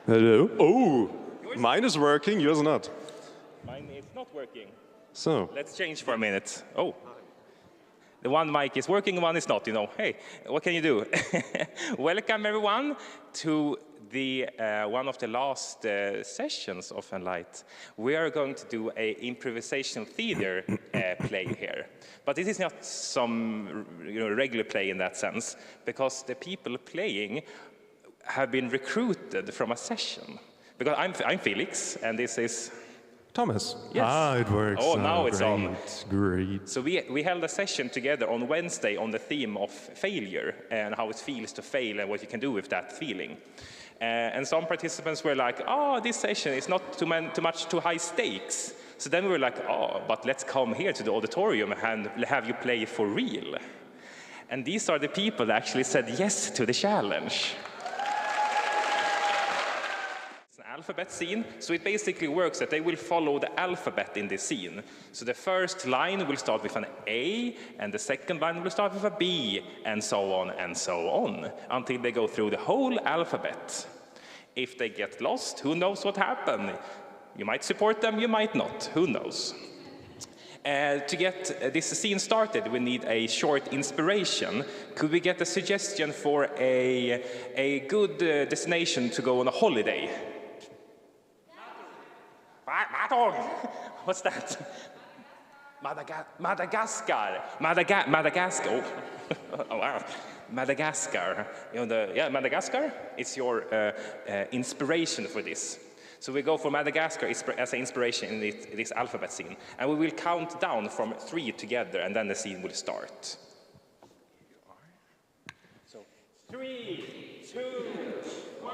Hello. Oh, mine is working, yours not. Mine is not working. So, Let's change for a minute. Oh. The one mic is working, one is not, you know. Hey, what can you do? Welcome, everyone, to the one of the last sessions of Enlight. We are going to do an improvisation theater play here. But this is not some regular play in that sense, because the people playing have been recruited from a session. Because I'm Felix, and this is Thomas. Yes. Ah, it works. Oh, now it's great, on. Great. So we held a session together on Wednesday on the theme of failure and how it feels to fail and what you can do with that feeling. And some participants were like, oh, this session is not too much too high stakes. So then we were like, oh, but let's come here to the auditorium and have you play for real. And these are the people that actually said yes to the challenge. Alphabet scene, so it basically works that they will follow the alphabet in this scene. So the first line will start with an A, and the second line will start with a B, and so on, until they go through the whole alphabet. If they get lost, who knows what happened? You might support them, you might not, who knows? To get this scene started, we need a short inspiration. Could we get a suggestion for a good destination to go on a holiday? What's that? Madagascar. Madagascar. Oh, wow. Madagascar. Madagascar. It's your inspiration for this. So we go for Madagascar as an inspiration in this alphabet scene. And we will count down from 3 together, and then the scene will start. So 3, 2, 1.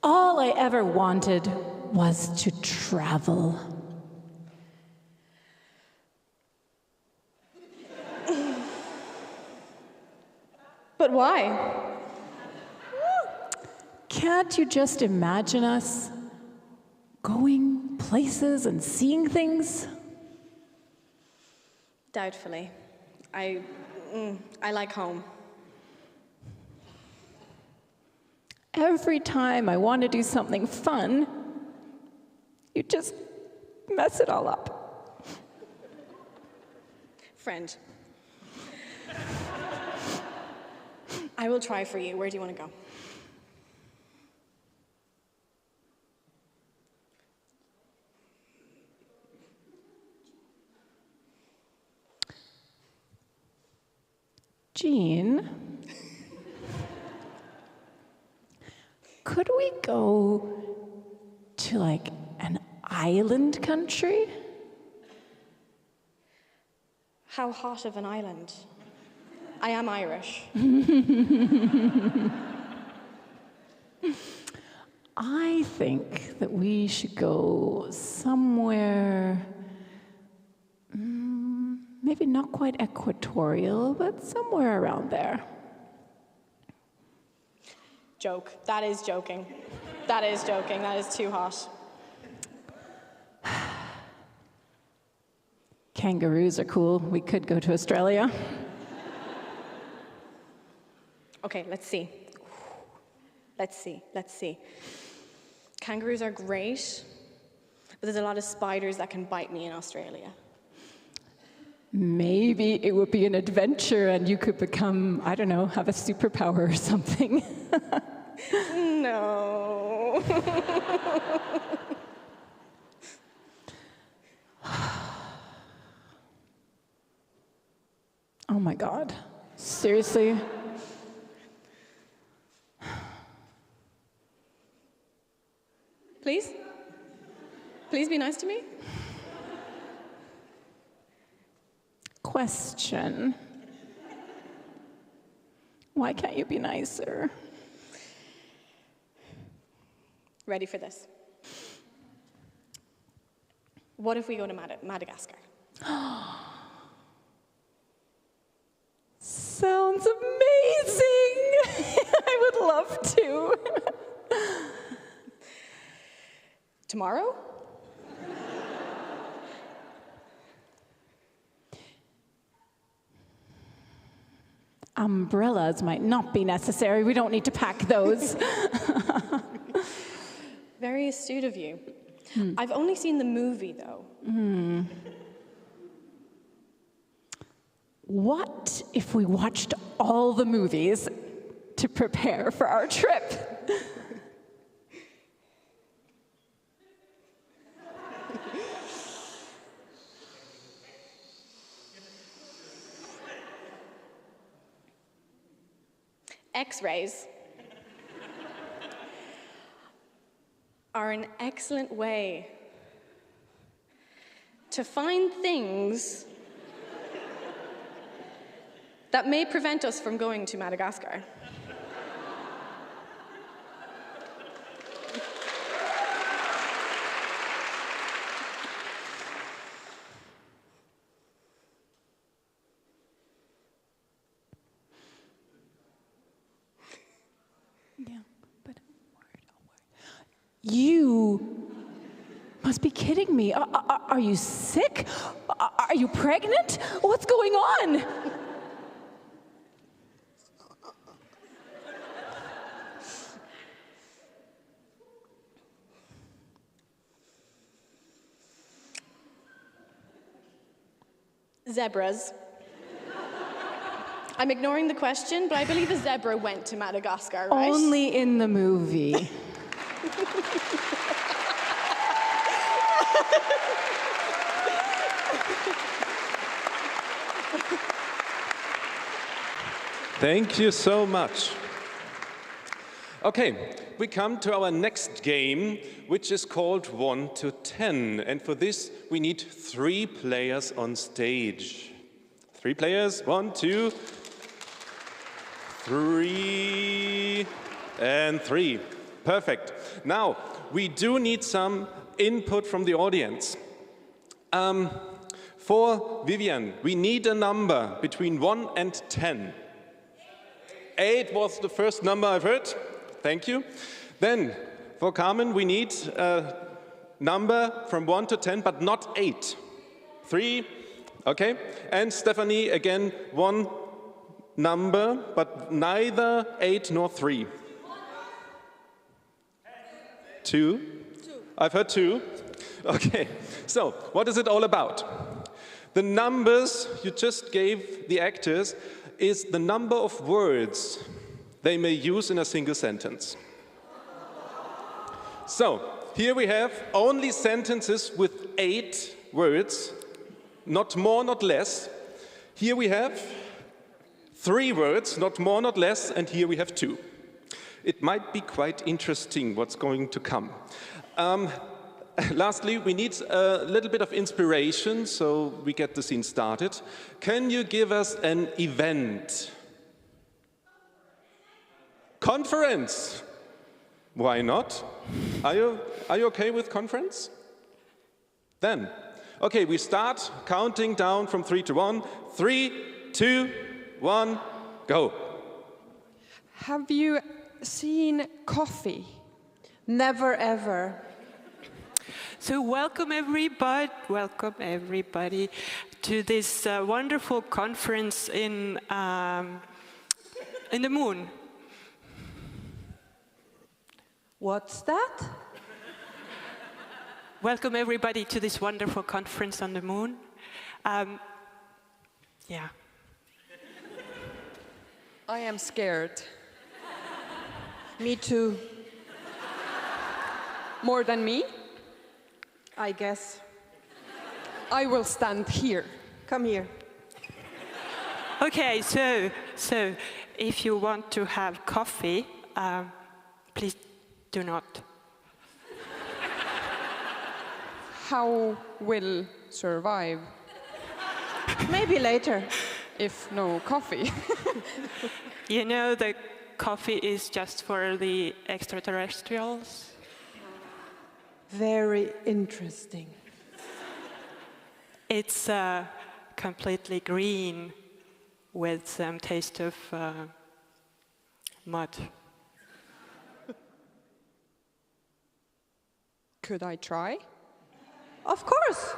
All I ever wanted was to travel. But why? Can't you just imagine us going places and seeing things? Doubtfully. I like home. Every time I want to do something fun, you just mess it all up. Friend. I will try for you. Where do you want to go? Jean, could we go to like an island country? How hot of an island? I am Irish. I think that we should go somewhere, maybe not quite equatorial, but somewhere around there. Joke. That is joking. That is joking. That is too hot. Kangaroos are cool. We could go to Australia. Okay, let's see. Let's see. Kangaroos are great, but there's a lot of spiders that can bite me in Australia. Maybe it would be an adventure and you could become, I don't know, have a superpower or something. No. Oh my God. Seriously? Please? Please be nice to me? Question. Why can't you be nicer? Ready for this? What if we go to Madagascar? Sounds amazing! I would love to. Tomorrow? Umbrellas might not be necessary. We don't need to pack those. Very astute of you. I've only seen the movie, though. What if we watched all the movies to prepare for our trip? X-rays are an excellent way to find things that may prevent us from going to Madagascar. Yeah, but you must be kidding me. Are you sick? Are you pregnant? What's going on? Zebras. I'm ignoring the question, but I believe a zebra went to Madagascar, right? Only in the movie. Thank you so much. Okay, we come to our next game, which is called 1 to 10. And for this, we need 3 players on stage. 3 players, 1, 2, 3, and 3. Perfect. Now, we do need some input from the audience. For Vivian, we need a number between 1 and 10. 8 was the first number I've heard. Thank you. Then, for Carmen, we need a number from 1 to 10, but not 8. 3, okay. And Stephanie, again, 1 number, but neither 8 nor 3. 2? I've heard 2. Okay, so what is it all about? The numbers you just gave the actors is the number of words they may use in a single sentence. So, here we have only sentences with 8 words, not more, not less. Here we have 3 words, not more, not less, and here we have 2. It might be quite interesting what's going to come. Lastly, we need a little bit of inspiration, so we get the scene started. Can you give us an event? Conference. Why not? Are you okay with conference? Then, okay, we start counting down from 3 to 1. 3, 2, 1, go. Have you seen coffee? Never ever. So welcome everybody to this wonderful conference in the moon. What's that? Welcome everybody to this wonderful conference on the moon. Yeah. I am scared. Me too. More than me? I guess. I will stand here. Come here. Okay, so if you want to have coffee, please do not. How will survive Maybe later. if no coffee? You know the coffee is just for the extraterrestrials. Very interesting. It's completely green with some taste of mud. Could I try? Of course.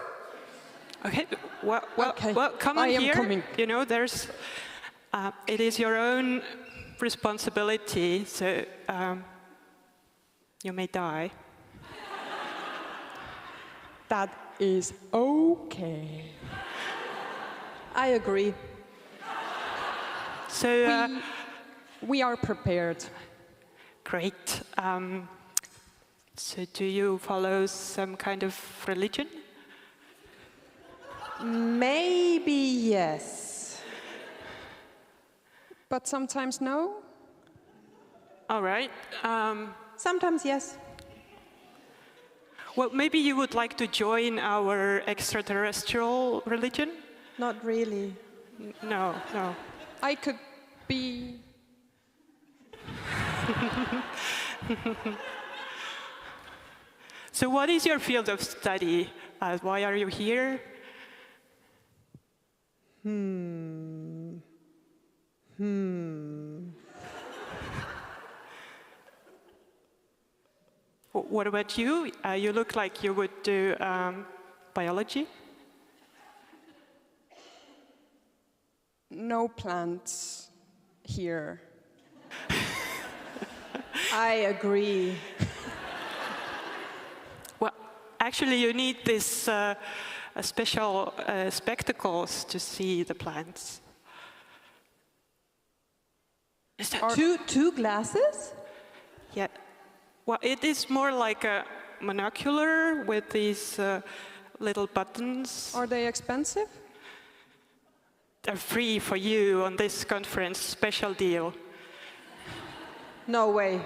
Okay, well, Okay, come I on am here. coming. You know, there's It is your own responsibility, so you may die. That is okay. I agree. So, We are prepared. great. So do you follow some kind of religion? Maybe yes. But sometimes no. All right. Sometimes yes. Well, maybe you would like to join our extraterrestrial religion? Not really. No, no. I could be. So what is your field of study? Why are you here? What about you? You look like you would do biology. No plants here. I agree. Well, actually, you need this special spectacles to see the plants. Is that Two glasses? Yeah. Well, it is more like a monocular with these little buttons. Are they expensive? They're free for you on this conference, special deal. No way.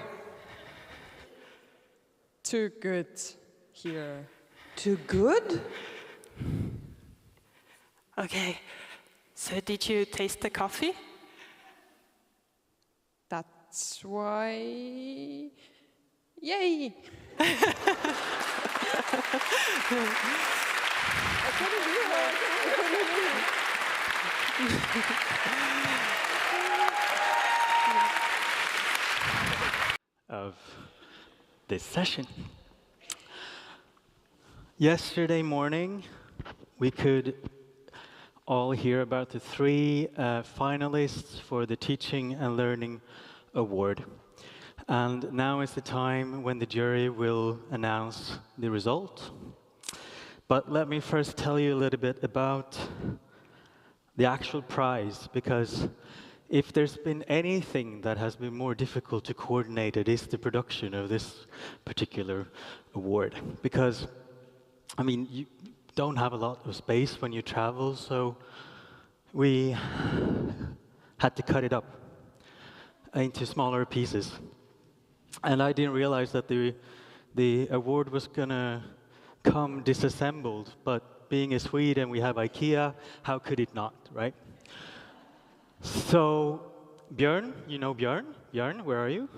Too good here. Too good? Okay. So did you taste the coffee? That's why. Yay! Of this session. Yesterday morning, we could all hear about the three finalists for the Teaching and Learning Award. And now is the time when the jury will announce the result. But let me first tell you a little bit about the actual prize, because if there's been anything that has been more difficult to coordinate, it is the production of this particular award. Because, I mean, you don't have a lot of space when you travel, so we had to cut it up into smaller pieces. And I didn't realize that the award was gonna come disassembled, but being a Swede and we have IKEA, how could it not, right? So Björn, you know Björn? Björn, where are you?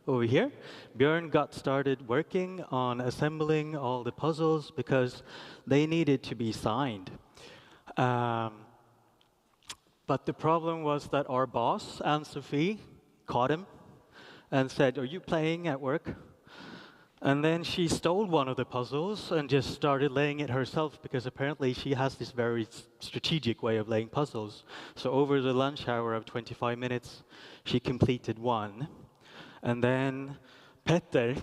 Over here. Björn got started working on assembling all the puzzles because they needed to be signed. But the problem was that our boss, Anne-Sophie, caught him and said, "Are you playing at work?" And then she stole one of the puzzles and just started laying it herself, because apparently she has this very strategic way of laying puzzles. So over the lunch hour of 25 minutes, she completed one. And then Petter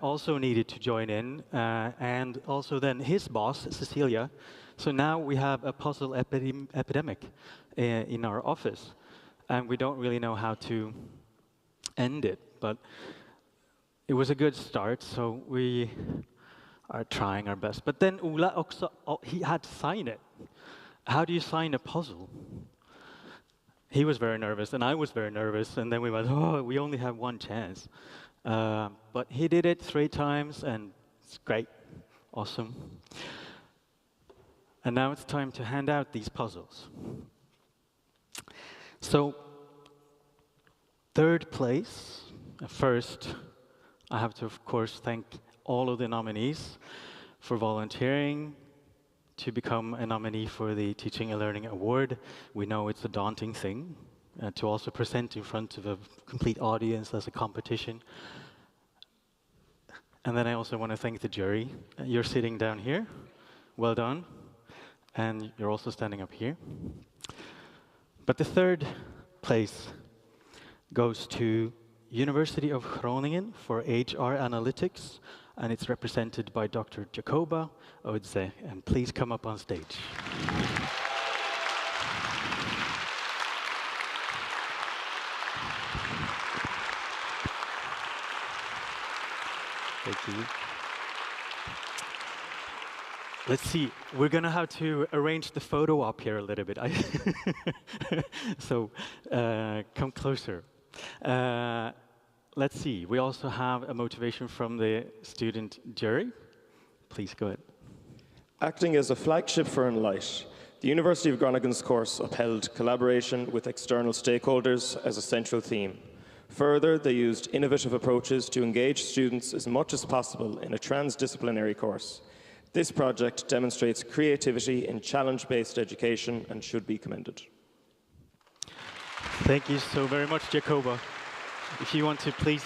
also needed to join in, and also then his boss, Cecilia. So now we have a puzzle epidemic in our office, and we don't really know how to end it. But it was a good start, so we are trying our best. But then Ola also, he had to sign it. How do you sign a puzzle? He was very nervous, and I was very nervous, and then we went, oh, we only have one chance. But he did it 3 times, and it's great, awesome. And now it's time to hand out these puzzles. So, 3rd place, first, I have to, of course, thank all of the nominees for volunteering to become a nominee for the Teaching and Learning Award. We know it's a daunting thing to also present in front of a complete audience as a competition. And then I also want to thank the jury. You're sitting down here. Well done. And you're also standing up here. But the third place goes to University of Groningen for HR Analytics, and it's represented by Dr. Jacoba Odze. And please come up on stage. Thank you. Let's see, we're gonna have to arrange the photo up here a little bit. So come closer. Let's see, we also have a motivation from the student jury. Please go ahead. Acting as a flagship for Enlight, the University of Groningen's course upheld collaboration with external stakeholders as a central theme. Further, they used innovative approaches to engage students as much as possible in a transdisciplinary course. This project demonstrates creativity in challenge-based education and should be commended. Thank you so very much, Jacoba. If you want to, please,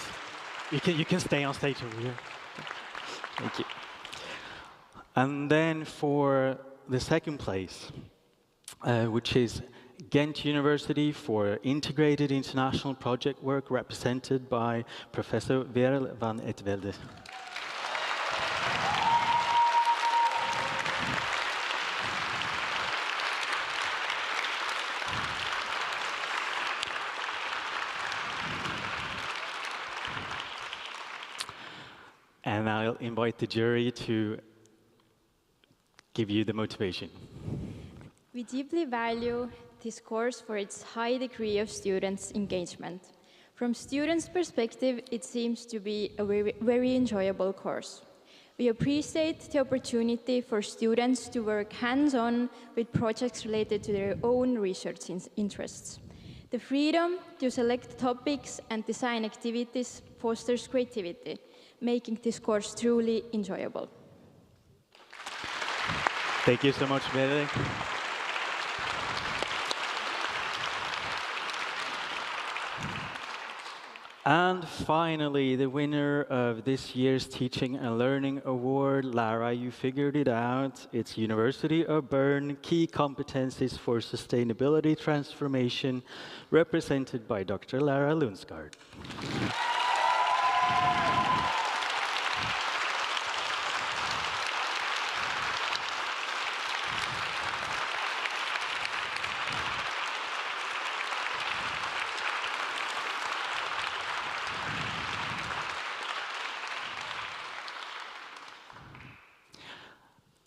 you can stay on stage over here. Thank you. And then for the second place, which is Ghent University for Integrated International Project Work, represented by Professor Veerle van het Velde. And I'll invite the jury to give you the motivation. We deeply value this course for its high degree of students' engagement. From students' perspective, it seems to be a very enjoyable course. We appreciate the opportunity for students to work hands-on with projects related to their own research interests. The freedom to select topics and design activities fosters creativity, making this course truly enjoyable. Thank you so much, Veerle. And finally, the winner of this year's Teaching and Learning Award, Lara, you figured it out. It's University of Bern, Key Competencies for Sustainability Transformation, represented by Dr. Lara Lundsgaard.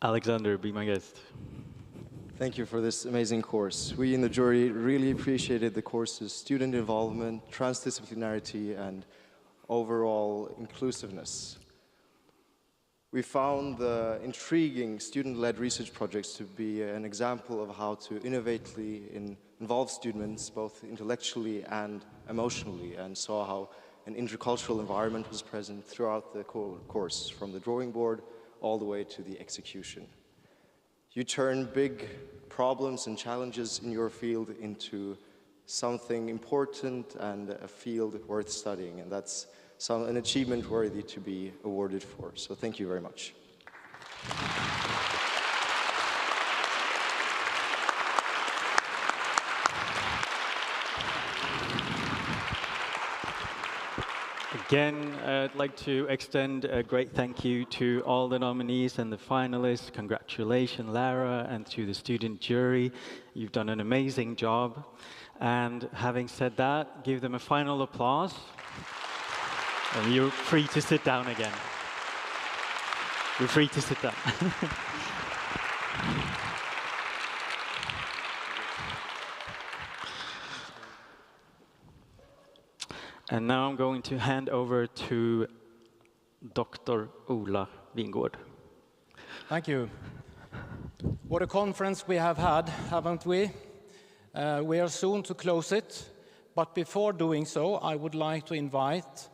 Alexander, be my guest. Thank you for this amazing course. We in the jury really appreciated the course's student involvement, transdisciplinarity, and overall inclusiveness. We found the intriguing student-led research projects to be an example of how to innovatively involve students both intellectually and emotionally, and saw how an intercultural environment was present throughout the course, from the drawing board all the way to the execution. You turn big problems and challenges in your field into something important and a field worth studying, and that's an achievement worthy to be awarded for. So thank you very much. Again, I'd like to extend a great thank you to all the nominees and the finalists. Congratulations, Lara, and to the student jury. You've done an amazing job. And having said that, give them a final applause. And you're free to sit down again. You're free to sit down. And now I'm going to hand over to Dr. Ola Wingård. Thank you. What a conference we have had, haven't we? We are soon to close it, but before doing so, I would like to invite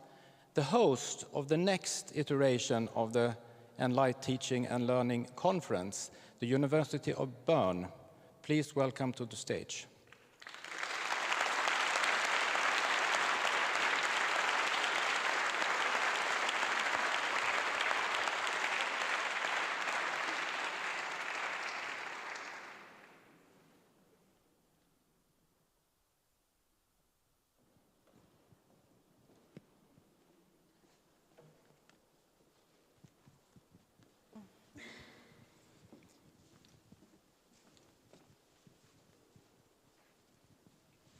the host of the next iteration of the Enlight Teaching and Learning Conference, the University of Bern. Please welcome to the stage.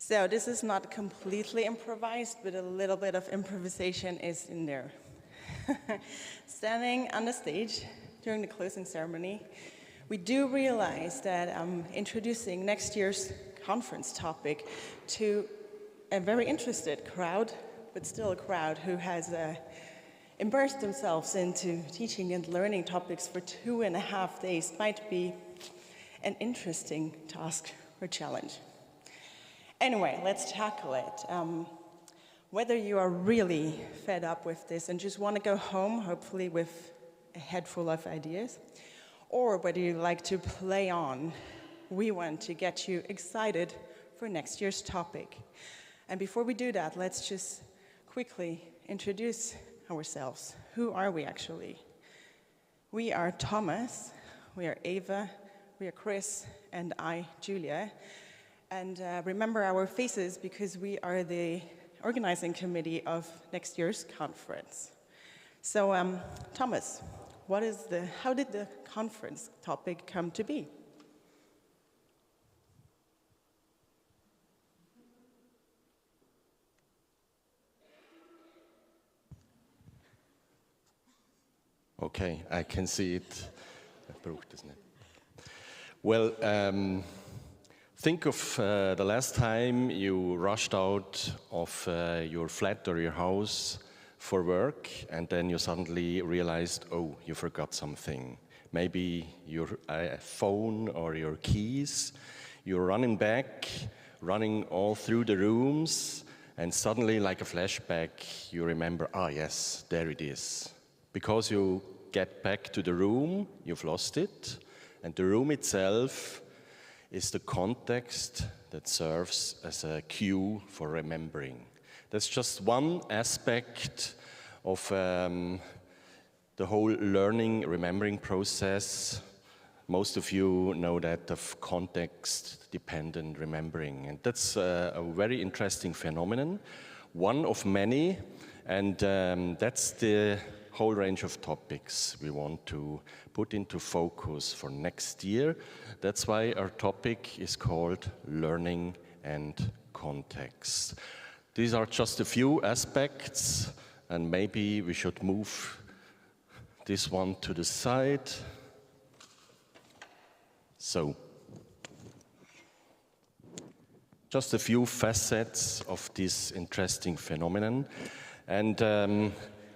So this is not completely improvised, but a little bit of improvisation is in there. Standing on the stage during the closing ceremony, we do realize that I'm introducing next year's conference topic to a very interested crowd, but still a crowd who has immersed themselves into teaching and learning topics for 2.5 days. Might be an interesting task or challenge. Anyway, let's tackle it. Whether you are really fed up with this and just want to go home, hopefully with a head full of ideas, or whether you like to play on, we want to get you excited for next year's topic. And before we do that, let's just quickly introduce ourselves. Who are we actually? We are Thomas, we are Eva, we are Chris, and I, Julia. And remember our faces because we are the organizing committee of next year's conference. So, Thomas, how did the conference topic come to be? Okay, I can see it. Well, think of the last time you rushed out of your flat or your house for work, and then you suddenly realized, oh, you forgot something. Maybe your phone or your keys. You're running back, running all through the rooms, and suddenly, like a flashback, you remember, ah, yes, there it is. Because you get back to the room, you've lost it, and the room itself is the context that serves as a cue for remembering. That's just one aspect of the whole learning, remembering process. Most of you know that of context-dependent remembering, and that's a very interesting phenomenon, one of many, and that's the whole range of topics we want to put into focus for next year. That's why our topic is called Learning and Context. These are just a few aspects, and maybe we should move this one to the side. So, just a few facets of this interesting phenomenon. And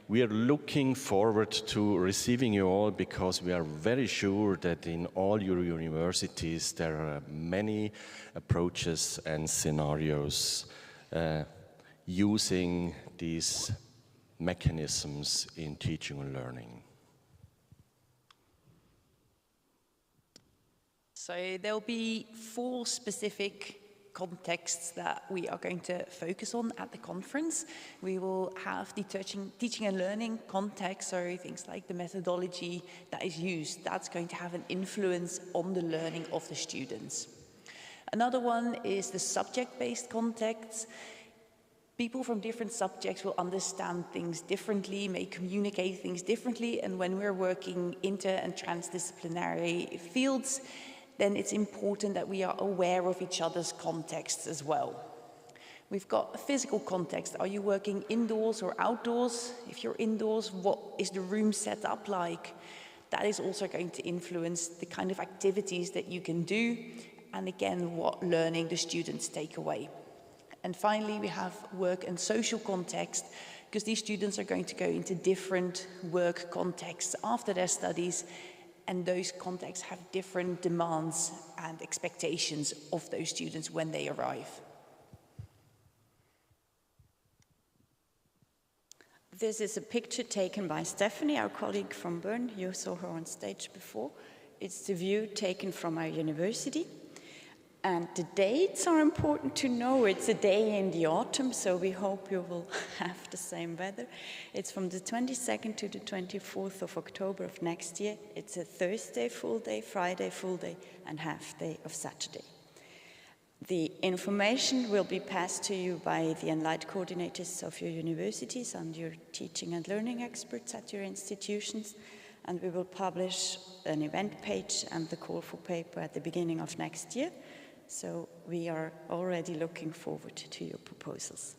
we are looking forward to receiving you all because we are very sure that in all your universities there are many approaches and scenarios using these mechanisms in teaching and learning. So there'll be 4 specific contexts that we are going to focus on at the conference. We will have the teaching and learning context, so things like the methodology that is used. That's going to have an influence on the learning of the students. Another one is the subject-based context. People from different subjects will understand things differently, may communicate things differently, and when we're working inter- and transdisciplinary fields, then it's important that we are aware of each other's contexts as well. We've got a physical context. Are you working indoors or outdoors? If you're indoors, what is the room set up like? That is also going to influence the kind of activities that you can do, and again, what learning the students take away. And finally, we have work and social context, because these students are going to go into different work contexts after their studies, and those contexts have different demands and expectations of those students when they arrive. This is a picture taken by Stephanie, our colleague from Bern. You saw her on stage before. It's the view taken from our university. And the dates are important to know. It's a day in the autumn, so we hope you will have the same weather. It's from the 22nd to the 24th of October of next year. It's a Thursday full day, Friday full day, and half day of Saturday. The information will be passed to you by the Enlight coordinators of your universities and your teaching and learning experts at your institutions. And we will publish an event page and the call for paper at the beginning of next year. So we are already looking forward to your proposals.